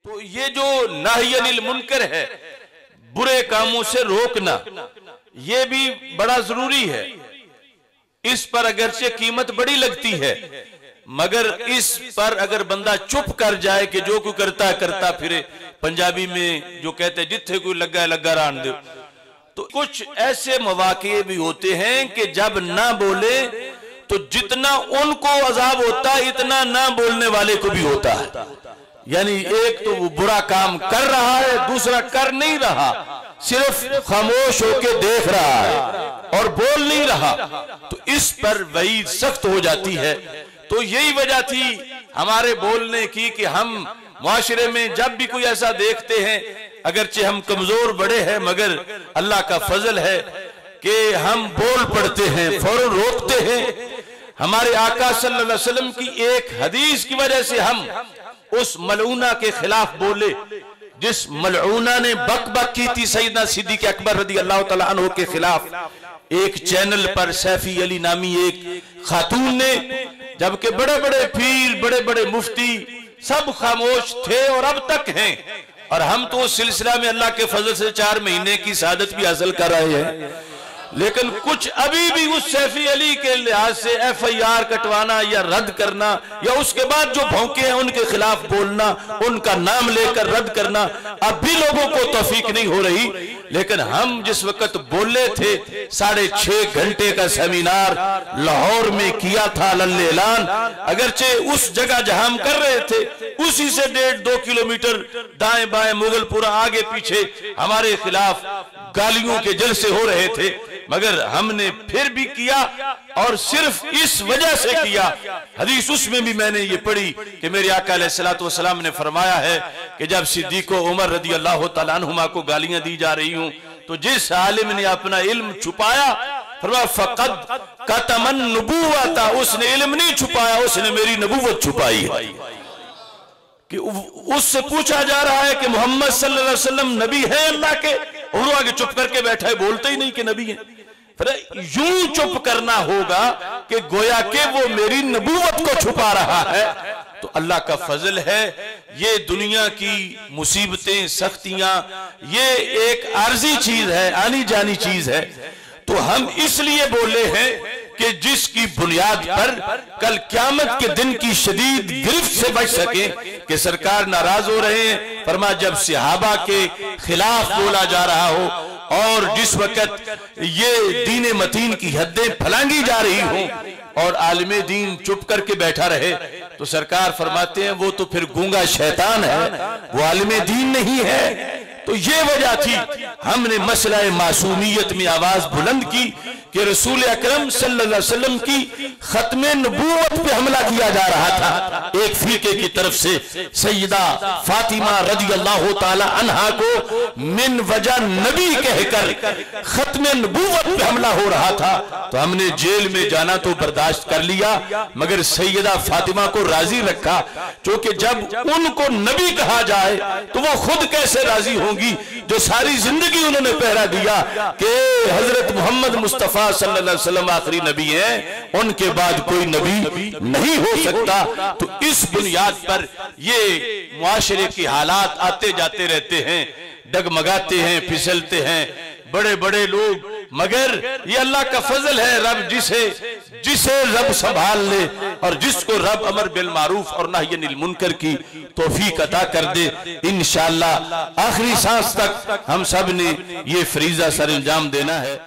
तो ये जो नाही अनिल मुनकर है, बुरे कामों से रोकना, ये भी बड़ा जरूरी है। इस पर अगरचे कीमत बड़ी लगती है, मगर इस पर अगर बंदा चुप कर जाए कि जो कोई करता करता फिरे, पंजाबी में जो कहते हैं जिथे कोई लगा लगा रान दो, तो कुछ ऐसे मौके भी होते हैं कि जब ना बोले तो जितना उनको अजाब होता है इतना ना बोलने वाले को भी होता है। यानी एक तो वो बुरा काम कर रहा है, दूसरा कर नहीं रहा, सिर्फ खामोश होके देख रहा है और बोल नहीं रहा, तो इस पर वईद सख्त हो जाती है। तो यही वजह थी हमारे बोलने की कि हम मुआशरे में जब भी कोई ऐसा देखते हैं, अगरचे हम कमजोर बड़े हैं मगर अल्लाह का फजल है कि हम बोल पड़ते हैं, फौरन रोकते हैं। हमारे आका सल्लल्लाहु अलैहि वसल्लम की एक हदीस की वजह से हम उस मलऊना के खिलाफ बोले जिस मलऊना ने बक बक की थी सैयदना सिद्दीक अकबर रदी अल्लाह तआला अन्हु के खिलाफ। एक चैनल पर सैफी अली नामी एक खातून ने, जबकि बड़े बड़े पीर बड़े बड़े मुफ्ती सब खामोश थे और अब तक हैं, और हम तो उस सिलसिला में अल्लाह के फजल से 4 महीने की शहादत भी हासिल कर रहे हैं, लेकिन कुछ अभी भी उस सैफी अली के लिहाज से FIR कटवाना या रद्द करना या उसके बाद जो भौंके हैं उनके खिलाफ बोलना, उनका नाम लेकर रद्द करना अब भी लोगों को तौफीक नहीं हो रही। लेकिन हम जिस वक्त बोले थे, 6.5 घंटे का सेमिनार लाहौर में किया था ऐलान, अगरचे उस जगह जहां हम कर रहे थे उसी से 1.5-2 किलोमीटर दाएं बाएं मुगलपुरा आगे पीछे हमारे खिलाफ गालियों के जलसे हो रहे थे, मगर हमने फिर भी किया और सिर्फ इस वजह से किया। हदीस उसमें भी मैंने ये पढ़ी कि मेरे आका अलैहिस्सलातु वस्सलाम ने फरमाया है कि जब सिद्दीक उमर रदी अल्लाह तआला अन्हुमा को गालियां दी जा रही हूं, तो जिस आलिम ने अपना इल्म छुपाया, फरमाया फक़द कतमन नबुव्वत, उसने इल्म नहीं छुपाया, उसने मेरी नबूवत छुपाई है। कि उससे पूछा जा रहा है कि मोहम्मद सल्लल्लाहु अलैहि वसल्लम नबी है अल्लाह के, और वो आगे चुप करके बैठा है, बोलते ही नहीं कि नबी है। फिर यूं चुप करना होगा कि गोया के वो मेरी नबूवत को छुपा रहा है। तो अल्लाह का फजल है, ये दुनिया की मुसीबतें सख्तियां ये एक आर्जी चीज है, आनी जानी चीज है। तो हम इसलिए बोले हैं कि जिसकी बुनियाद पर कल क़यामत के दिन की शदीद गिरफ्त से बच सके कि सरकार नाराज हो रहे हैं, फरमा जब सहाबा के खिलाफ बोला जा रहा हो और जिस वक्त ये दीन मतीन की हदें फलांगी जा रही हो और आलिम दीन चुप करके बैठा रहे, तो सरकार फरमाते हैं वो तो फिर गूंगा शैतान है, वो आलिम दीन नहीं है। तो ये वजह थी हमने मसला मासूमियत में आवाज बुलंद की कि रसूल अकरम सल्लल्लाहु अलैहि वसल्लम की खत्मे नबूवत पे हमला किया जा रहा था। एक फिरके की तरफ से सैयदा फातिमा रज़ी अल्लाह ताला अन्हा को मिन वजह नबी कहकर खत्मे नबूवत पे हमला हो रहा था, तो हमने जेल में जाना तो बर्दाश्त कर लिया, मगर सैयदा फातिमा को राजी रखा, क्योंकि जब उनको नबी कहा जाए तो वो खुद कैसे राजी होंगी जो सारी जिंदगी उन्होंने पहरा दिया कि हजरत मोहम्मद मुस्तफा सल्लल्लाहु अलैहि वसल्लम आखिरी नबी हैं, उनके बाद कोई नबी नहीं हो सकता। तो इस बुनियाद पर ये मुआशरे के हालात आते जाते रहते हैं, डगमगाते हैं, फिसलते हैं बड़े बड़े लोग, मगर ये अल्लाह का फजल है। रब जिसे रब संभाल ले और जिसको रब अमर बिल मारूफ और नही अनिल मुनकर की तौफीक अता कर दे, इंशाअल्लाह आखिरी सांस तक हम सब ने ये फरीजा सर अंजाम देना है।